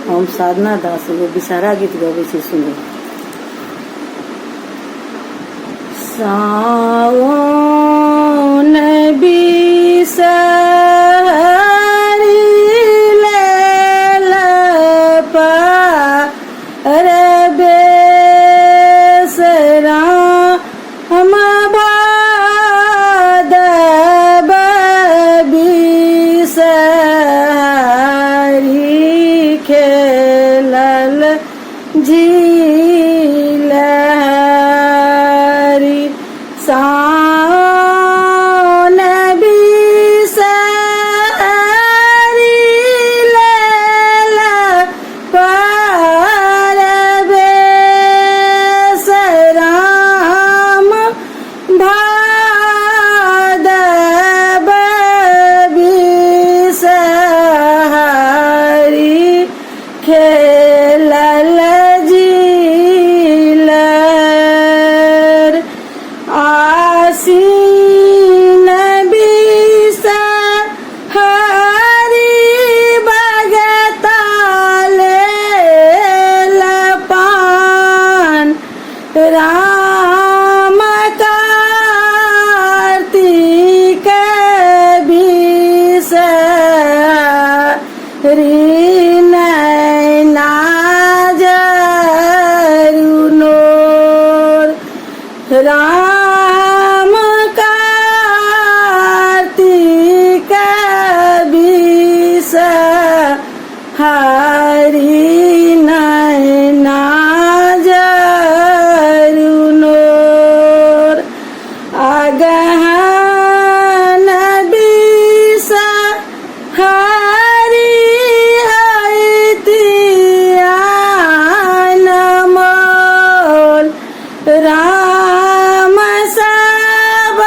हम साधना दास एगो विषहारा गीत गबै छी, सुनू। सावन बिसहरी लेल पार बेसरा हम भादव बिसहरी खेलल झिलहरी। सावन बिसहरी लेल पार बेसराम भादव बिसहरी खेलल झिलहर। आसीन बिसहरी बगताले लपान राम कार्तिक बिसहरी नैना जरुनोर। राम कार्तिक बिसहरी नैना जरुनोर। अगहन बिसहरी हइति अनमोल। राम सब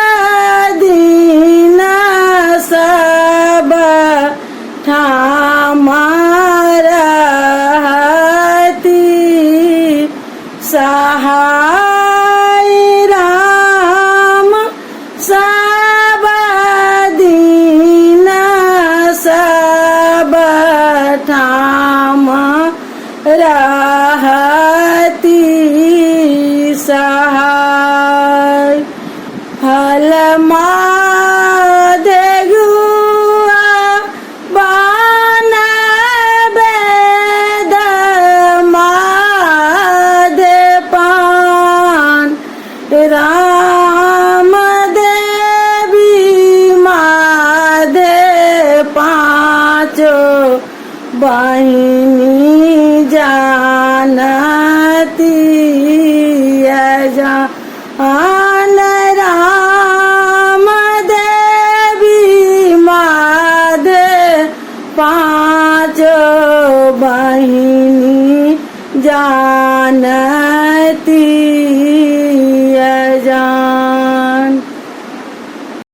दिन सब ठाम रहती सहाय। राम सब दिन सब ठाम रहती सहाय। हल मादे गुआ बान वेद मादे पान। राम देवी मादे पाँचो बहिनी जानती जान। राम देवी मादे पाँचो बहिनी जानती